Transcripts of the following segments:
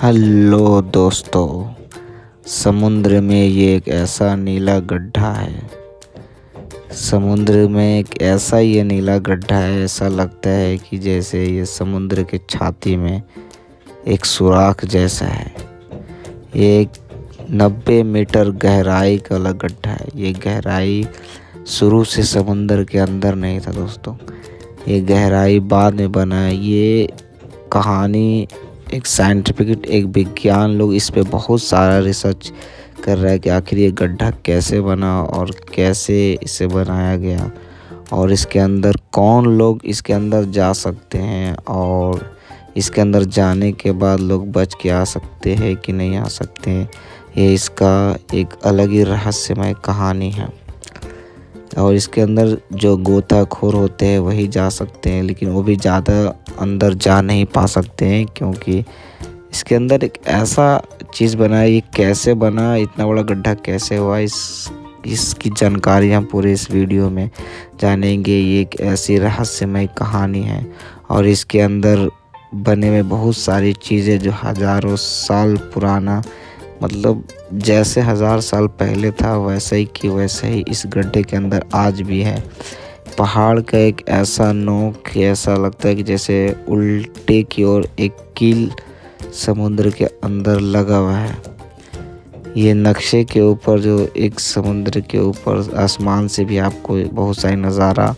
Hello दोस्तों, समुद्र में ये एक ऐसा नीला गड्ढा है। समुद्र में एक ऐसा ये नीला गड्ढा है, ऐसा लगता है कि जैसे ये समुद्र के छाती में एक सुराख जैसा है। ये एक 90 मीटर गहराई का वाला गड्ढा है। ये गहराई शुरू से समुद्र के अंदर नहीं था दोस्तों, ये गहराई बाद में बना है। ये कहानी एक साइंटिफिक एक विज्ञान लोग इस पे बहुत सारा रिसर्च कर रहा है कि आखिर ये गड्ढा कैसे बना और कैसे इसे बनाया गया और इसके अंदर कौन लोग इसके अंदर जा सकते हैं और इसके अंदर जाने के बाद लोग बच के आ सकते हैं कि नहीं आ सकते हैं। ये इसका एक अलग ही रहस्यमय कहानी है और इसके अंदर जो गोताखोर होते हैं वही जा सकते हैं, लेकिन वो भी ज़्यादा अंदर जा नहीं पा सकते हैं क्योंकि इसके अंदर एक ऐसा चीज़ बना है। ये कैसे बना, इतना बड़ा गड्ढा कैसे हुआ, इसकी जानकारी हम पूरे इस वीडियो में जानेंगे। ये एक ऐसी रहस्यमय कहानी है और इसके अंदर बने में बहुत सारी चीज़ें जो हज़ारों साल पुराना, मतलब जैसे 1000 साल पहले था वैसे ही कि वैसे ही इस गड्ढे के अंदर आज भी है। पहाड़ का एक ऐसा नोक, ऐसा लगता है कि जैसे उल्टे की ओर एक कील समुद्र के अंदर लगा हुआ है। ये नक्शे के ऊपर जो एक समुद्र के ऊपर आसमान से भी आपको बहुत सारी नज़ारा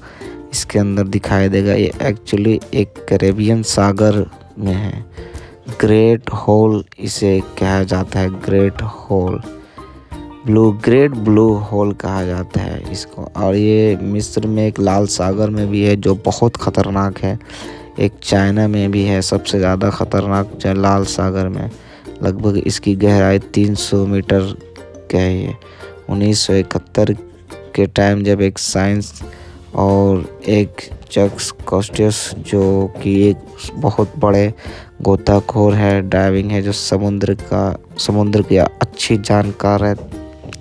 इसके अंदर दिखाई देगा। ये एक्चुअली एक कैरेबियन सागर में है। ग्रेट होल इसे कहा जाता है, ग्रेट ब्लू होल कहा जाता है इसको। और ये मिस्र में एक लाल सागर में भी है जो बहुत ख़तरनाक है। एक चाइना में भी है सबसे ज़्यादा ख़तरनाक लाल सागर में। लगभग इसकी गहराई 300 मीटर का है। ये 1971 के टाइम जब एक साइंस और एक जैक्स कॉस्टियस जो कि एक बहुत बड़े गोताखोर है, डाइविंग है, जो समुद्र की अच्छी जानकार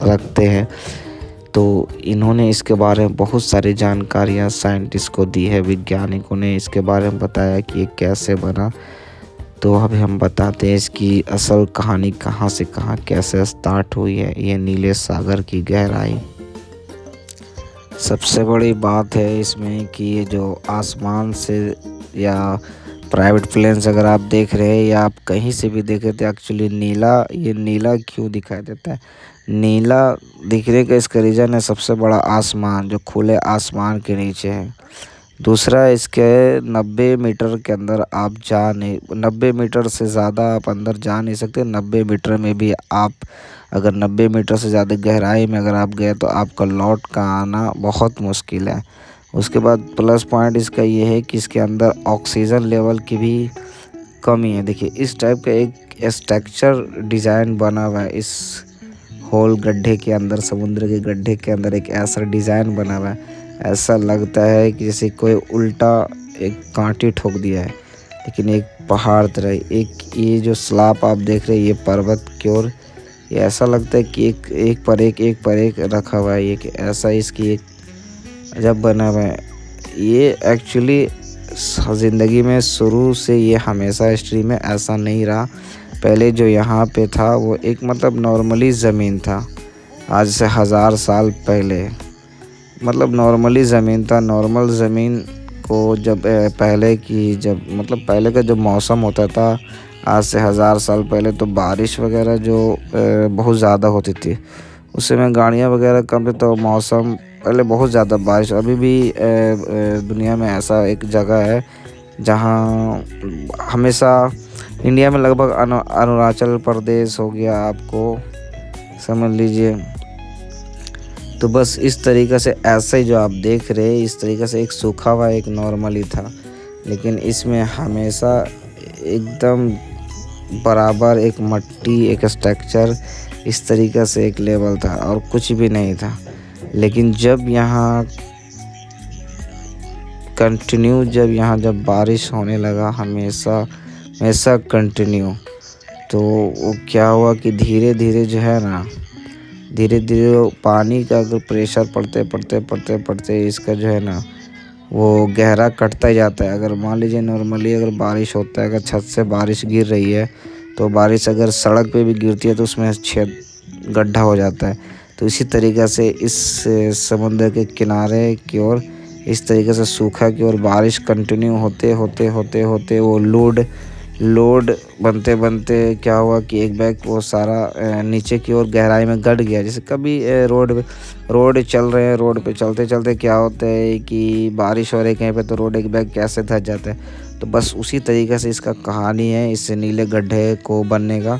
रखते हैं, तो इन्होंने इसके बारे में बहुत सारी जानकारियाँ साइंटिस्ट को दी है। वैज्ञानिकों ने इसके बारे में बताया कि ये कैसे बना। तो अभी हम बताते हैं इसकी असल कहानी कहाँ से कहाँ कैसे स्टार्ट हुई है। ये नीले सागर की गहराई। सबसे बड़ी बात है इसमें कि ये जो आसमान से या प्राइवेट प्लेन्स अगर आप देख रहे हैं या आप कहीं से भी देख रहे थे, एक्चुअली ये नीला क्यों दिखाई देता है। नीला दिखने का इसका रीज़न है सबसे बड़ा आसमान जो खुले आसमान के नीचे है। दूसरा, इसके 90 मीटर के अंदर आप 90 मीटर से ज़्यादा आप अंदर जा नहीं सकते। 90 मीटर में भी आप अगर 90 मीटर से ज़्यादा गहराई में अगर आप गए तो आपका लौट का आना बहुत मुश्किल है। उसके बाद प्लस पॉइंट इसका ये है कि इसके अंदर ऑक्सीजन लेवल की भी कमी है। देखिए इस टाइप का एक स्ट्रक्चर डिज़ाइन बना हुआ है इस होल गड्ढे के अंदर। समुद्र के गड्ढे के अंदर एक ऐसा डिज़ाइन बना हुआ है, ऐसा लगता है कि जैसे कोई उल्टा एक कांटी ठोक दिया है, लेकिन एक पहाड़ तरह। एक ये जो स्लैब आप देख रहे हैं, ये पर्वत की ओर, ये ऐसा लगता है कि एक पर एक रखा हुआ है। ये ऐसा इसकी एक जब बना हुआ है। ये एक्चुअली ज़िंदगी में शुरू से ये हमेशा हिस्ट्री में ऐसा नहीं रहा। पहले जो यहाँ पे था वो एक मतलब नॉर्मली ज़मीन था। आज से 1000 साल पहले मतलब नॉर्मली ज़मीन था। नॉर्मल ज़मीन को जब पहले का जो मौसम होता था आज से 1000 साल पहले, तो बारिश वगैरह जो बहुत ज़्यादा होती थी। उस समय गाड़ियाँ वगैरह कम थे तो मौसम पहले बहुत ज़्यादा बारिश। अभी भी दुनिया में ऐसा एक जगह है जहाँ हमेशा, इंडिया में लगभग अरुणाचल प्रदेश हो गया, आपको समझ लीजिए। तो बस इस तरीक़े से ऐसे ही जो आप देख रहे हैं इस तरीक़े से एक सूखा हुआ एक नॉर्मली था, लेकिन इसमें हमेशा एकदम बराबर एक मट्टी एक स्ट्रक्चर इस तरीक़े से एक लेवल था और कुछ भी नहीं था। लेकिन जब यहाँ जब बारिश होने लगा हमेशा कंटिन्यू, तो वो क्या हुआ कि धीरे धीरे जो है ना, धीरे धीरे पानी का अगर प्रेशर पड़ते इसका जो है ना वो गहरा कटता ही जाता है। अगर मान लीजिए नॉर्मली अगर बारिश होता है, अगर छत से बारिश गिर रही है तो बारिश अगर सड़क पे भी गिरती है तो उसमें छेद गड्ढा हो जाता है। तो इसी तरीक़े से इस समुद्र के किनारे की ओर इस तरीके से सूखा की ओर बारिश कंटिन्यू होते होते होते होते वो लोड बनते बनते क्या हुआ कि एक बैग वो सारा नीचे की ओर गहराई में गड़ गया। जैसे कभी रोड चल रहे हैं, रोड पे चलते चलते क्या होता है कि बारिश हो रही है कहीं पे तो रोड एक बैग कैसे धंस जाता है। तो बस उसी तरीके से इसका कहानी है इस नीले गड्ढे को बनने का।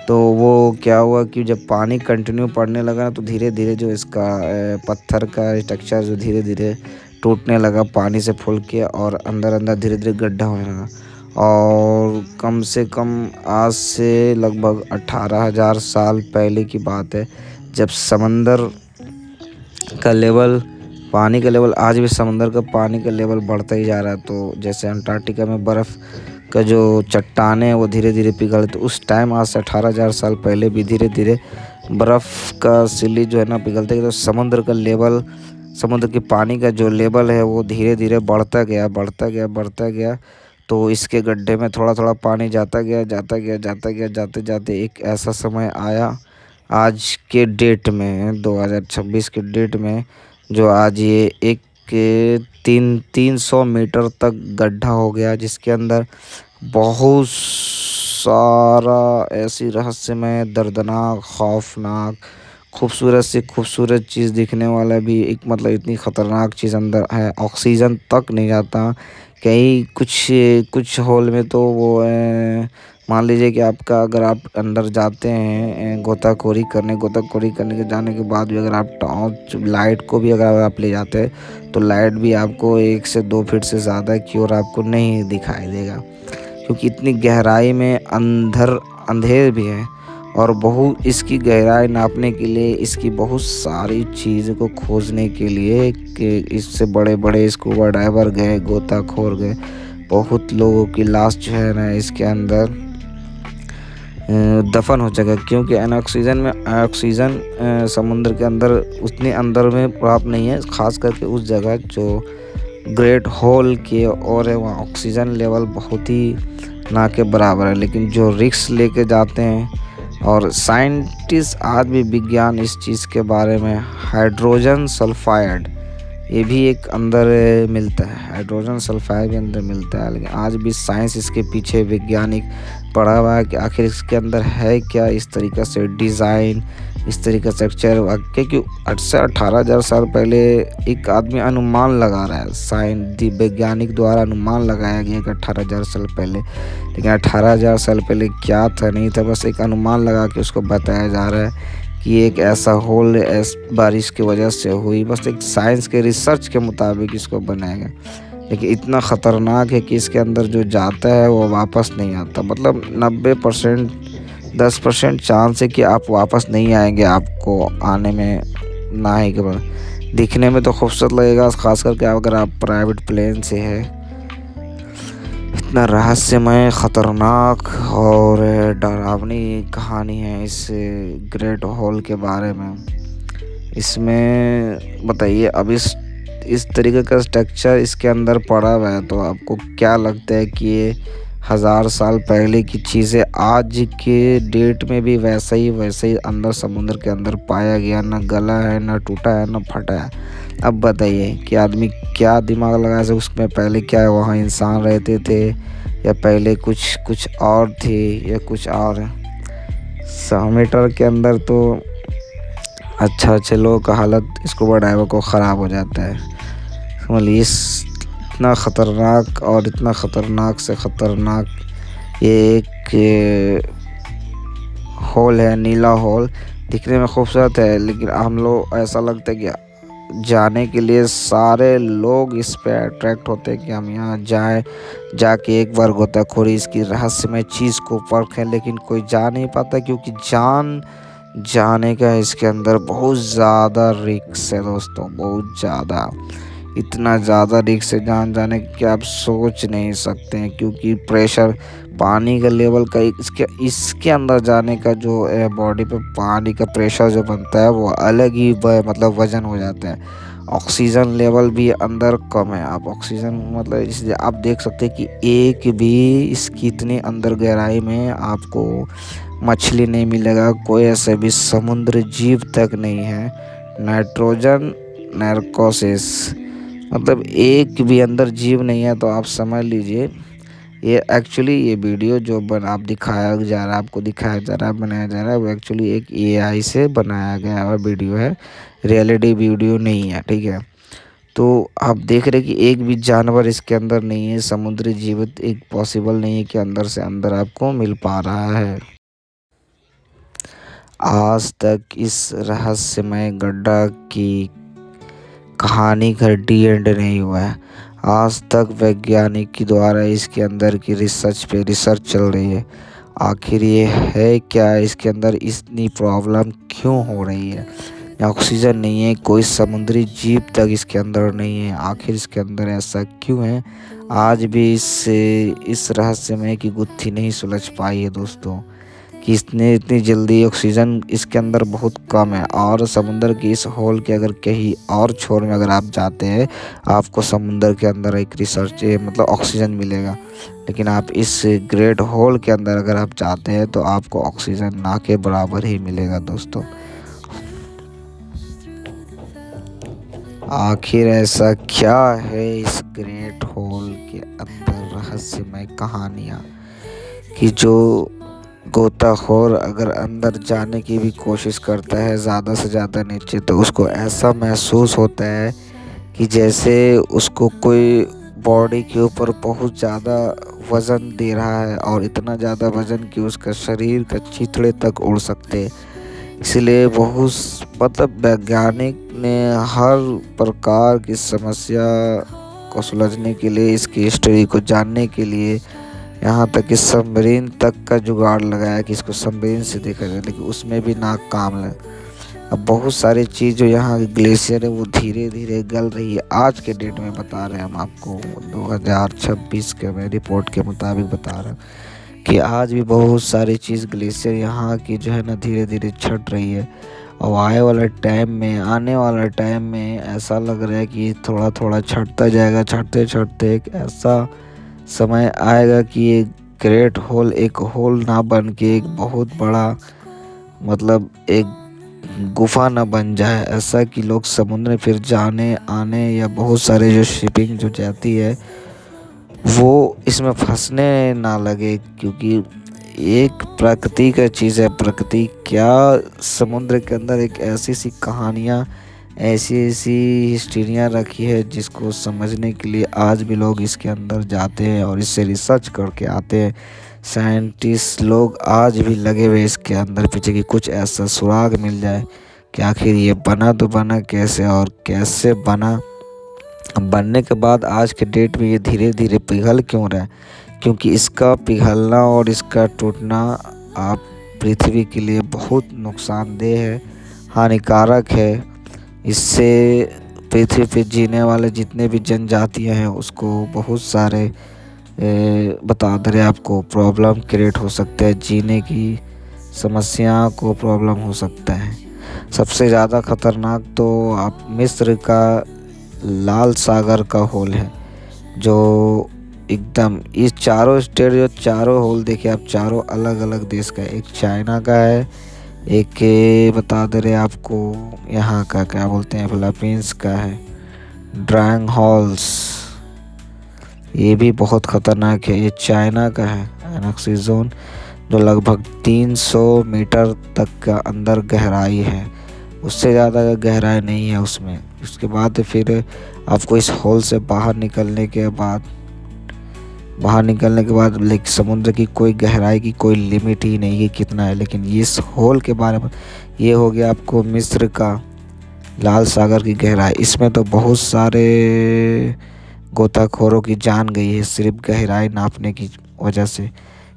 तो वो क्या हुआ कि जब पानी कंटिन्यू पड़ने लगा ना तो धीरे धीरे जो इसका पत्थर का स्ट्रक्चर जो धीरे धीरे टूटने लगा पानी से फूल के, और अंदर अंदर धीरे धीरे गड्ढा होने लगा। और कम से कम आज से लगभग 18,000 साल पहले की बात है, जब समंदर का लेवल पानी का लेवल आज भी समंदर का पानी का लेवल बढ़ता ही जा रहा है। तो जैसे अंटार्कटिका में बर्फ़ का जो चट्टानें हैं वो धीरे धीरे पिघल, तो उस टाइम आज से 18,000 साल पहले भी धीरे धीरे बर्फ़ का सिल्ली जो है ना पिघलते गए। तो समुद्र का लेवल, समुद्र के पानी का जो लेवल है वो धीरे धीरे बढ़ता गया। तो इसके गड्ढे में थोड़ा थोड़ा पानी जाते जाते एक ऐसा समय आया आज के डेट में 2026 के डेट में, जो आज ये एक 300 मीटर तक गड्ढा हो गया, जिसके अंदर बहुत सारा ऐसी रहस्यमय, दर्दनाक, खौफनाक, खूबसूरत से खूबसूरत चीज़ दिखने वाला भी एक मतलब इतनी ख़तरनाक चीज़ अंदर है। ऑक्सीजन तक नहीं जाता कहीं कुछ होल में। तो वो मान लीजिए कि आपका अगर आप अंदर जाते हैं गोताखोरी करने के जाने के बाद भी अगर आप टॉर्च लाइट को भी अगर आप ले जाते हैं तो लाइट भी आपको 1 से 2 फीट से ज़्यादा की ओर आपको नहीं दिखाई देगा, क्योंकि इतनी गहराई में अंधेर भी है। और बहुत इसकी गहराई नापने के लिए, इसकी बहुत सारी चीज़ों को खोजने के लिए कि इससे बड़े बड़े स्कूबा डाइवर गए, गोताखोर गए, बहुत लोगों की लाश जो है ना इसके अंदर दफन हो चुका, क्योंकि ऑक्सीजन समुद्र के अंदर उतने अंदर में प्राप्त नहीं है। ख़ास करके उस जगह जो ग्रेट होल की ओर है वहाँ ऑक्सीजन लेवल बहुत ही ना के बराबर है। लेकिन जो रिस्क लेके जाते हैं, और साइंटिस्ट आज भी विज्ञान इस चीज़ के बारे में, हाइड्रोजन सल्फाइड ये भी एक अंदर मिलता है, हाइड्रोजन सल्फाइड भी अंदर मिलता है। लेकिन आज भी साइंस इसके पीछे वैज्ञानिक पड़ा हुआ है कि आखिर इसके अंदर है क्या, इस तरीक़े से डिज़ाइन, इस तरीक़े से स्ट्रक्चर। क्योंकि 8 से 18,000 साल पहले एक आदमी अनुमान लगा रहा है, वैज्ञानिक द्वारा अनुमान लगाया गया कि 18,000 साल पहले। लेकिन 18,000 साल पहले क्या था नहीं था, बस एक अनुमान लगा के उसको बताया जा रहा है कि एक ऐसा होल बारिश की वजह से हुई। बस एक साइंस के रिसर्च के मुताबिक इसको बनाया गया, लेकिन इतना ख़तरनाक है कि इसके अंदर जो जाता है वो वापस नहीं आता। मतलब 90% 10% चांस है कि आप वापस नहीं आएंगे, आपको आने में ना ही केवल दिखने में तो खूबसूरत लगेगा, ख़ास करके अगर आप प्राइवेट प्लेन से है। इतना रहस्यमय, ख़तरनाक और डरावनी कहानी है इस ग्रेट होल के बारे में। इसमें बताइए अब इस तरीके का स्ट्रक्चर इसके अंदर पड़ा हुआ है, तो आपको क्या लगता है कि ये 1000 साल पहले की चीज़ें आज के डेट में भी वैसे ही अंदर समुद्र के अंदर पाया गया, ना गला है, ना टूटा है, ना फटा है। अब बताइए कि आदमी क्या दिमाग लगा से, उसमें पहले क्या वहाँ इंसान रहते थे, या पहले कुछ और थे, या कुछ और। 100 मीटर के अंदर तो अच्छे लोगों का हालत स्कूबा डाइवर को ख़राब हो जाता है। समझिए इतना ख़तरनाक और इतना ख़तरनाक से ख़तरनाक ये एक होल है, नीला होल। दिखने में खूबसूरत है, लेकिन हम लोग ऐसा लगता है कि जाने के लिए सारे लोग इस पे अट्रैक्ट होते हैं कि हम यहाँ जाके एक बार गोताखोरी इसकी रहस्यमय चीज़ को परखें। लेकिन कोई जा नहीं पाता, क्योंकि जाने का इसके अंदर बहुत ज़्यादा रिस्क है दोस्तों, बहुत ज़्यादा। इतना ज़्यादा रिस्क है जाने की आप सोच नहीं सकते हैं, क्योंकि प्रेशर पानी का लेवल का इसके अंदर जाने का जो बॉडी पे पानी का प्रेशर जो बनता है वो अलग ही मतलब वज़न हो जाता है। ऑक्सीजन लेवल भी अंदर कम है। आप ऑक्सीजन मतलब इसलिए आप देख सकते हैं कि एक भी इसकी इतनी अंदर गहराई में आपको मछली नहीं मिलेगा, कोई ऐसे भी समुद्र जीव तक नहीं है। नाइट्रोजन नैर्कोसिस मतलब एक भी अंदर जीव नहीं है। तो आप समझ लीजिए ये एक्चुअली ये वीडियो जो आप दिखाया जा रहा है, आपको दिखाया जा रहा है, बनाया जा रहा है, वो एक्चुअली एक एआई से बनाया गया हुआ वीडियो है, रियलिटी वीडियो नहीं है, ठीक है। तो आप देख रहे हैं कि एक भी जानवर इसके अंदर नहीं है, समुद्री जीवित एक पॉसिबल नहीं है कि अंदर से अंदर आपको मिल पा रहा है। आज तक इस रहस्यमय गड्ढा की कहानी का डी एंड नहीं हुआ है। आज तक वैज्ञानिक के द्वारा इसके अंदर की रिसर्च चल रही है। आखिर ये है क्या, इसके अंदर इतनी प्रॉब्लम क्यों हो रही है? ऑक्सीजन नहीं है, कोई समुद्री जीव तक इसके अंदर नहीं है, आखिर इसके अंदर ऐसा क्यों है? आज भी इस रहस्यमय की गुत्थी नहीं सुलझ पाई है दोस्तों, कि इतनी जल्दी ऑक्सीजन इसके अंदर बहुत कम है। और समुंदर की इस होल के अगर कहीं और छोर में अगर आप जाते हैं, आपको समुंदर के अंदर एक रिसर्च मतलब ऑक्सीजन मिलेगा, लेकिन आप इस ग्रेट होल के अंदर अगर आप जाते हैं तो आपको ऑक्सीजन ना के बराबर ही मिलेगा दोस्तों। आखिर ऐसा क्या है इस ग्रेट होल के अंदर रहस्यमय कहानियाँ, कि जो गोताखोर अगर अंदर जाने की भी कोशिश करता है ज़्यादा से ज़्यादा नीचे, तो उसको ऐसा महसूस होता है कि जैसे उसको कोई बॉडी के ऊपर बहुत ज़्यादा वज़न दे रहा है, और इतना ज़्यादा वज़न कि उसका शरीर का चिथड़े तक उड़ सकते हैं। इसलिए बहुत मतलब वैज्ञानिक ने हर प्रकार की समस्या को सुलझने के लिए, इसकी हिस्ट्री को जानने के लिए, यहाँ तक कि सबमरीन तक का जुगाड़ लगाया कि इसको सबमरीन से देखा जाए, लेकिन उसमें भी नाकाम है। अब बहुत सारी चीज़ जो यहाँ की ग्लेशियर है वो धीरे धीरे गल रही है। आज के डेट में बता रहे हैं हम आपको, 2026 के में रिपोर्ट के मुताबिक बता रहे हैं कि आज भी बहुत सारी चीज़ ग्लेशियर यहाँ की जो है ना धीरे धीरे छट रही है। और आने वाला टाइम में ऐसा लग रहा है कि थोड़ा थोड़ा छटता जाएगा। छटते छटते एक ऐसा समय आएगा कि ये ग्रेट होल एक होल ना बन के एक बहुत बड़ा मतलब एक गुफा ना बन जाए, ऐसा कि लोग समुद्र में फिर जाने आने या बहुत सारे जो शिपिंग जो जाती है वो इसमें फंसने ना लगे। क्योंकि एक प्रकृति का चीज़ है, प्रकृति क्या समुद्र के अंदर एक ऐसी सी कहानियाँ, ऐसी ऐसी हिस्ट्रियाँ रखी है जिसको समझने के लिए आज भी लोग इसके अंदर जाते हैं और इससे रिसर्च करके आते हैं। साइंटिस्ट लोग आज भी लगे हुए इसके अंदर पीछे कि कुछ ऐसा सुराग मिल जाए कि आखिर ये बना तो बना कैसे, और कैसे बना, बनने के बाद आज के डेट में ये धीरे धीरे पिघल क्यों रहा है? क्योंकि इसका पिघलना और इसका टूटना आप पृथ्वी के लिए बहुत नुकसानदेह है, हानिकारक है। इससे पृथ्वी पे जीने वाले जितने भी जनजातियां हैं उसको बहुत सारे बता दे रहे आपको प्रॉब्लम क्रिएट हो सकता है, जीने की समस्या को प्रॉब्लम हो सकता है। सबसे ज़्यादा ख़तरनाक तो आप मिस्र का लाल सागर का होल है, जो एकदम इस चारों स्टेट जो चारों होल देखिए आप, चारों अलग अलग देश का है। एक चाइना का है, एक बता दे रहे आपको यहाँ का क्या बोलते हैं फिलीपींस का है, ड्रैंग हॉल्स, ये भी बहुत ख़तरनाक है। ये चाइना का है एनॉक्सी जोन, जो लगभग 300 मीटर तक का अंदर गहराई है, उससे ज़्यादा गहराई नहीं है उसमें। उसके बाद फिर आपको इस होल से बाहर निकलने के बाद लाइक समुद्र की कोई गहराई की कोई लिमिट ही नहीं है कितना है। लेकिन इस होल के बारे में ये हो गया आपको मिस्र का लाल सागर की गहराई, इसमें तो बहुत सारे गोताखोरों की जान गई है सिर्फ गहराई नापने की वजह से,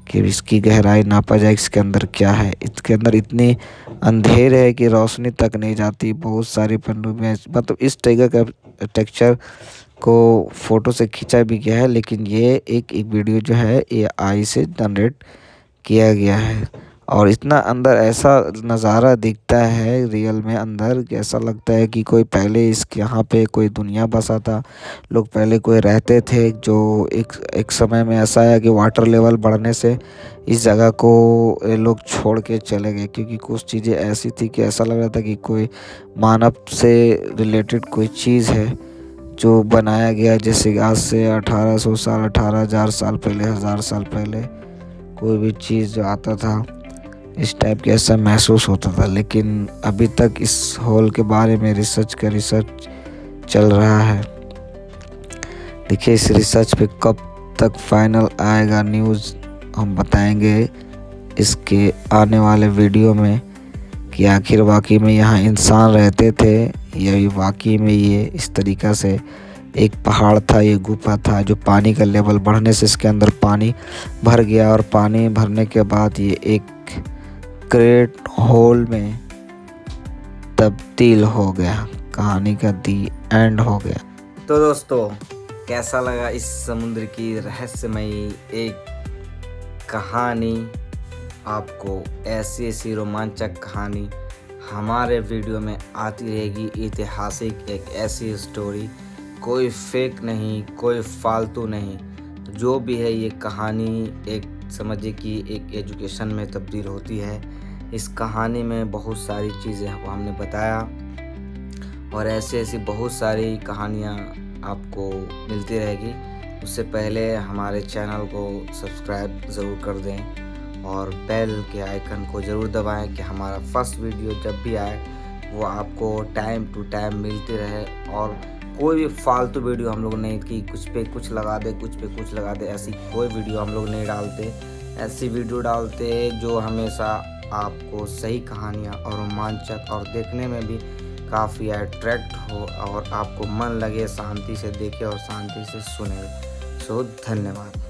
कि इसकी गहराई नापा जाए इसके अंदर क्या है। इसके अंदर इतनी अंधेर है कि रोशनी तक नहीं जाती। बहुत सारी पनडुब्बियाँ मतलब इस टाइगर का टेक्सचर को फ़ोटो से खींचा भी गया है, लेकिन ये एक वीडियो जो है AI से जनरेट किया गया है। और इतना अंदर ऐसा नज़ारा दिखता है रियल में अंदर कि ऐसा लगता है कि कोई पहले इसके यहाँ पे कोई दुनिया बसा था, लोग पहले कोई रहते थे। जो एक समय में ऐसा है कि वाटर लेवल बढ़ने से इस जगह को ये लोग छोड़ के चले गए, क्योंकि कुछ चीज़ें ऐसी थी कि ऐसा लग रहा था कि कोई मानव से रिलेटेड कोई चीज़ है जो बनाया गया। जैसे आज से 1800 साल, 18,000 साल पहले, 1000 साल पहले कोई भी चीज़ जो आता था इस टाइप के ऐसा महसूस होता था। लेकिन अभी तक इस हॉल के बारे में रिसर्च चल रहा है। देखिए इस रिसर्च पे कब तक फाइनल आएगा न्यूज़, हम बताएंगे इसके आने वाले वीडियो में कि आखिर वाकई में यहाँ इंसान रहते थे या वाकई में ये इस तरीक़ा से एक पहाड़ था, ये गुफा था जो पानी का लेवल बढ़ने से इसके अंदर पानी भर गया और पानी भरने के बाद ये एक ग्रेट होल में तब्दील हो गया। कहानी का दी एंड हो गया। तो दोस्तों कैसा लगा इस समुद्र की रहस्यमयी एक कहानी? आपको ऐसी रोमांचक कहानी हमारे वीडियो में आती रहेगी। ऐतिहासिक एक ऐसी स्टोरी, कोई फेक नहीं, कोई फालतू नहीं, जो भी है ये कहानी एक समझिए कि एक एजुकेशन में तब्दील होती है। इस कहानी में बहुत सारी चीज़ें हमने बताया और ऐसी बहुत सारी कहानियाँ आपको मिलती रहेगी। उससे पहले हमारे चैनल को सब्सक्राइब ज़रूर कर दें और बेल के आइकन को ज़रूर दबाएं कि हमारा फर्स्ट वीडियो जब भी आए वो आपको टाइम टू टाइम मिलती रहे। और कोई भी फालतू वीडियो हम लोग नहीं कि कुछ पे कुछ लगा दे, कुछ पे कुछ लगा दे, ऐसी कोई वीडियो हम लोग नहीं डालते। ऐसी वीडियो डालते जो हमेशा आपको सही कहानियाँ और रोमांचक और देखने में भी काफ़ी अट्रैक्ट हो और आपको मन लगे शांति से देखे और शांति से सुने। सो धन्यवाद।